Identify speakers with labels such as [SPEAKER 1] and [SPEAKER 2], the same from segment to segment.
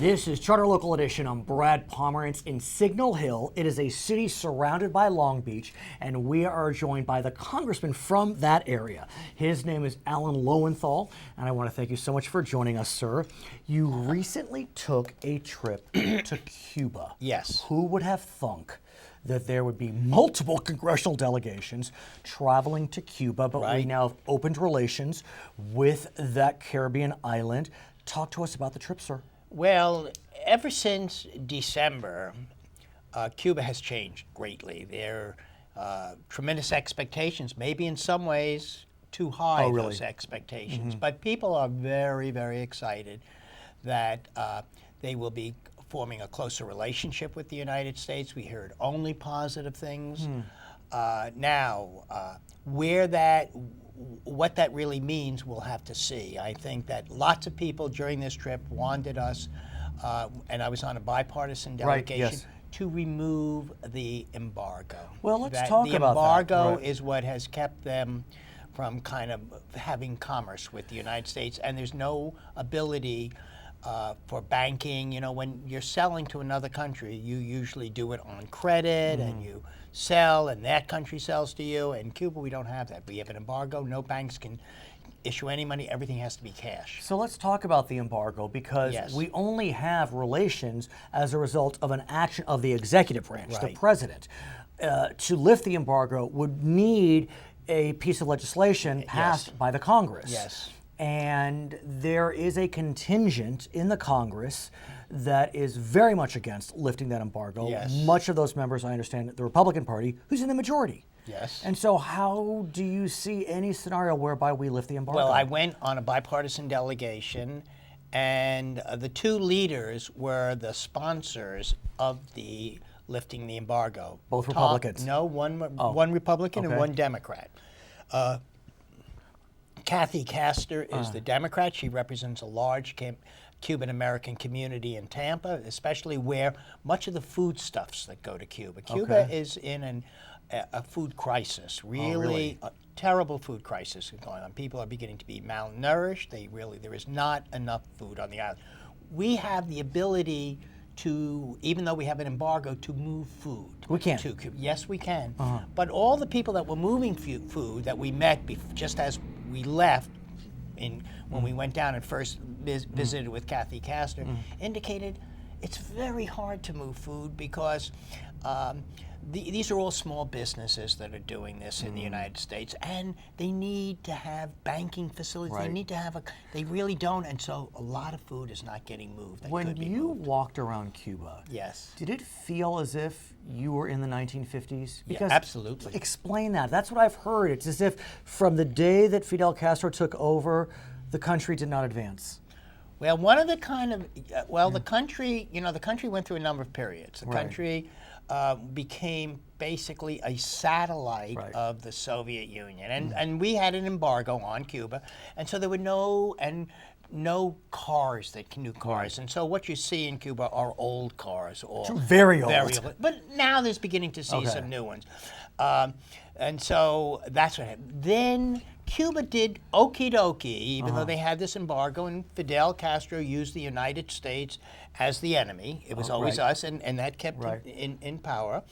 [SPEAKER 1] This is Charter Local Edition. I'm Brad Pomerance in Signal Hill. It is a city surrounded by Long Beach, and we are joined by the congressman from that area. His name is Alan Lowenthal, and I want to thank you so much for joining us, sir. You recently took a trip to Cuba.
[SPEAKER 2] Yes.
[SPEAKER 1] Who would have thunk that there would be multiple congressional delegations traveling to Cuba, but we now have opened relations with that Caribbean island. Talk to us about the trip, sir.
[SPEAKER 2] Well, ever since December, Cuba has changed greatly. There are tremendous expectations, maybe in some ways too high, those expectations. But people are very, very excited that they will be forming a closer relationship with the United States. We heard only positive things. Now, what that really means, we'll have to see. I think that lots of people during this trip wanted us, and I was on a bipartisan delegation, to remove the embargo.
[SPEAKER 1] Well, let's talk about that.
[SPEAKER 2] The embargo is what has kept them from kind of having commerce with the United States, and there's no ability for banking. You know, when you're selling to another country, you usually do it on credit, and you sell, and that country sells to you. In Cuba, we don't have that. We have an embargo. No banks can issue any money. Everything has to be cash.
[SPEAKER 1] So let's talk about the embargo, because we only have relations as a result of an action of the executive branch, the president. To lift the embargo would need a piece of legislation passed by the Congress. And there is a contingent in the Congress that is very much against lifting that embargo. Much of those members, I understand, the Republican Party, who's in the majority. And so how do you see any scenario whereby we lift the embargo?
[SPEAKER 2] Well, I went on a bipartisan delegation, and the two leaders were the sponsors of the lifting the embargo.
[SPEAKER 1] Both Republicans?
[SPEAKER 2] No, one Republican and one Democrat. Kathy Castor is the Democrat. She represents a large Cuban-American community in Tampa, especially where much of the foodstuffs that go to Cuba. Cuba is in a food crisis, really a terrible food crisis going on. People are beginning to be malnourished. There is not enough food on the island. We have the ability to, even though we have an embargo, to move food.
[SPEAKER 1] We can.
[SPEAKER 2] To Cuba. Yes, we can. But all the people that were moving food that we met just as we left, when we went down and first visited with Kathy Castor, indicated it's very hard to move food because these are all small businesses that are doing this in the United States, and they need to have banking facilities. They need to have they really don't, and so a lot of food is not getting moved.
[SPEAKER 1] When you walked around Cuba, did it feel as if you were in the 1950s?
[SPEAKER 2] Because absolutely.
[SPEAKER 1] Explain that. That's what I've heard. It's as if from the day that Fidel Castro took over, the country did not advance.
[SPEAKER 2] Well, one of the the country, the country went through a number of periods. The country became basically a satellite of the Soviet Union, and we had an embargo on Cuba, and so there were no cars new cars, and so what you see in Cuba are old cars, or
[SPEAKER 1] very old.
[SPEAKER 2] But now there's beginning to see some new ones, and so that's what happened. Then Cuba did okie dokie, even though they had this embargo, and Fidel Castro used the United States as the enemy. It was always us, and that kept him in power.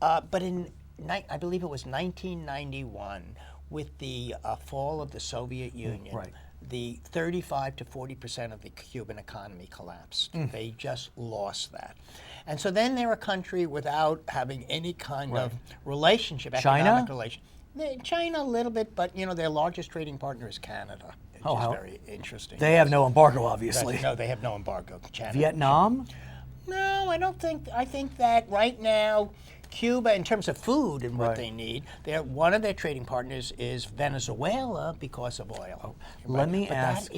[SPEAKER 2] But I believe it was 1991, with the fall of the Soviet Union, the 35 to 40% of the Cuban economy collapsed. They just lost that. And so then they're a country without having any kind of relationship, economic relationship. China a little bit, but their largest trading partner is Canada, which is very interesting.
[SPEAKER 1] They have no embargo, obviously.
[SPEAKER 2] No, they have no embargo.
[SPEAKER 1] Vietnam?
[SPEAKER 2] No, I don't think. I think that right now, Cuba, in terms of food and what they need, one of their trading partners is Venezuela because of oil.
[SPEAKER 1] Let me ask.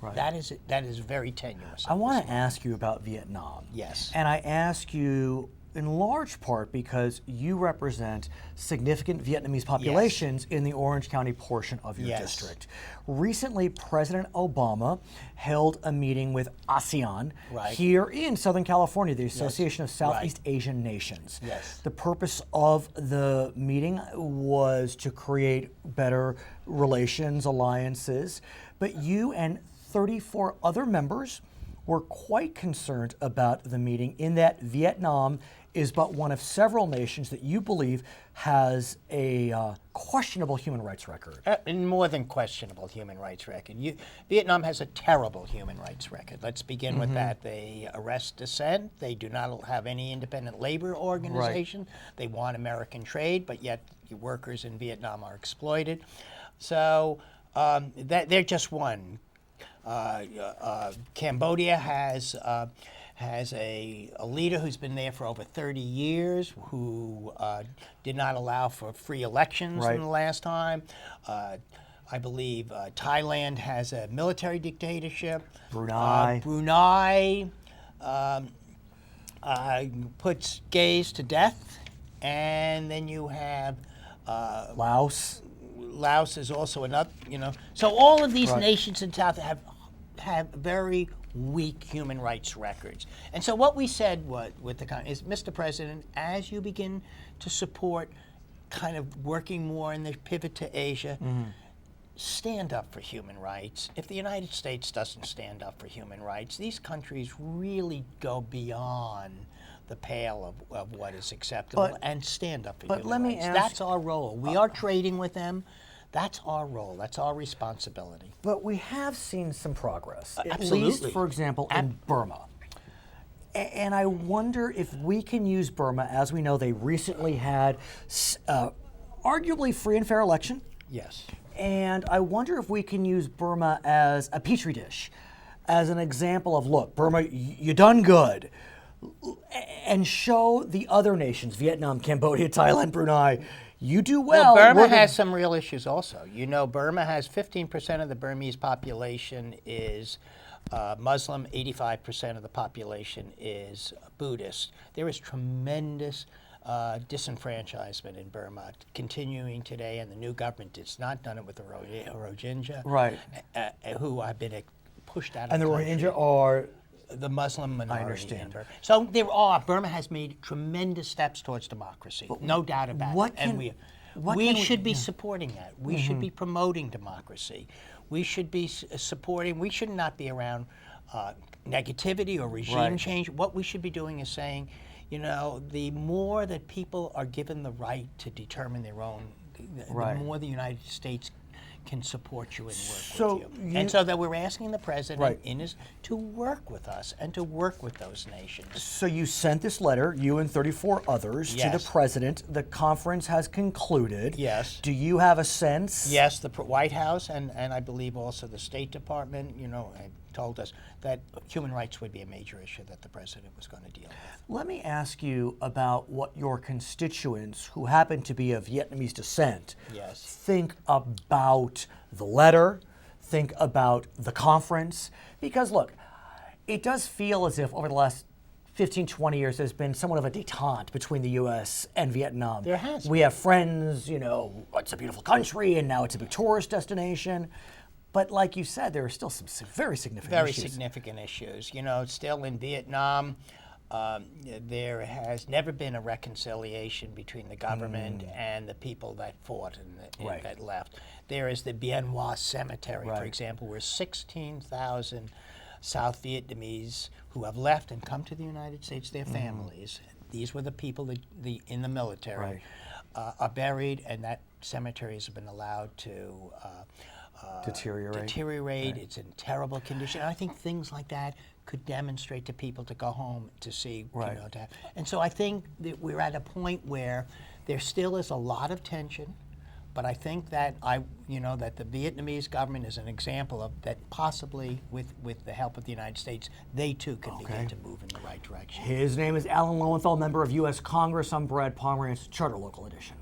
[SPEAKER 2] That is very tenuous.
[SPEAKER 1] I want to ask you about Vietnam. And I ask you in large part because you represent significant Vietnamese populations in the Orange County portion of your district. Recently, President Obama held a meeting with ASEAN here in Southern California, the Association of Southeast Asian Nations. The purpose of the meeting was to create better relations, alliances, but you and 34 other members were quite concerned about the meeting in that Vietnam is but one of several nations that you believe has a questionable human rights record.
[SPEAKER 2] More than questionable human rights record. Vietnam has a terrible human rights record. Let's begin with that. They arrest dissent. They do not have any independent labor organization. Right. They want American trade, but yet workers in Vietnam are exploited. So they're just one. Cambodia has a leader who's been there for over 30 years, who did not allow for free elections in the last time. I believe Thailand has a military dictatorship. Brunei puts gays to death. And then you have
[SPEAKER 1] Laos.
[SPEAKER 2] Laos is also another, So all of these nations in South have very weak human rights records. And so what we said with the is, Mr. President, as you begin to support kind of working more in the pivot to Asia, stand up for human rights. If the United States doesn't stand up for human rights, these countries really go beyond the pale of what is acceptable and stand up for human rights. But let me ask, that's our role. We are trading with them. That's our role. That's our responsibility.
[SPEAKER 1] But we have seen some progress, at
[SPEAKER 2] absolutely.
[SPEAKER 1] least, for example, in Burma. And I wonder if we can use Burma, as we know they recently had arguably free and fair election.
[SPEAKER 2] Yes.
[SPEAKER 1] And I wonder if we can use Burma as a petri dish, as an example of, look, Burma, you done good. And show the other nations, Vietnam, Cambodia, Thailand, Brunei, you do well.
[SPEAKER 2] Burma has some real issues also. Burma has 15% of the Burmese population is Muslim, 85% of the population is Buddhist. There is tremendous disenfranchisement in Burma continuing today, and the new government has not done it with the Rohingya, who have been pushed out of the country.
[SPEAKER 1] And the Rohingya are
[SPEAKER 2] the Muslim minority.
[SPEAKER 1] I understand.
[SPEAKER 2] So Burma has made tremendous steps towards democracy, no doubt about it. And we should be supporting that. We should be promoting democracy. We should be supporting, we should not be around negativity or regime change. What we should be doing is saying, the more that people are given the right to determine their own, the more the United States can support you and work with you. And so that we're asking the president to work with us and to work with those nations.
[SPEAKER 1] So you sent this letter, you and 34 others, to the president. The conference has concluded.
[SPEAKER 2] Yes.
[SPEAKER 1] Do you have a sense?
[SPEAKER 2] Yes, the White House and I believe also the State Department, told us that human rights would be a major issue that the president was going to deal with.
[SPEAKER 1] Let me ask you about what your constituents, who happen to be of Vietnamese descent, think about the letter, think about the conference. Because look, it does feel as if over the last 15, 20 years there's been somewhat of a détente between the U.S. and Vietnam.
[SPEAKER 2] There has.
[SPEAKER 1] We have friends, it's a beautiful country and now it's a big tourist destination. But like you said, there are still some very significant issues.
[SPEAKER 2] Very significant issues. Still in Vietnam, there has never been a reconciliation between the government and the people that fought and that left. There is the Bien Hoa Cemetery, for example, where 16,000 South Vietnamese who have left and come to the United States, their families, these were the people in the military, are buried, and that cemetery has been allowed to deteriorate. It's in terrible condition. And I think things like that could demonstrate to people to go home to see, and so I think that we're at a point where there still is a lot of tension, but I think that that the Vietnamese government is an example of that. Possibly with the help of the United States, they too can begin to move in the right direction.
[SPEAKER 1] His name is Alan Lowenthal, member of U.S. Congress. I'm Brad Pomerance, Charter Local Edition.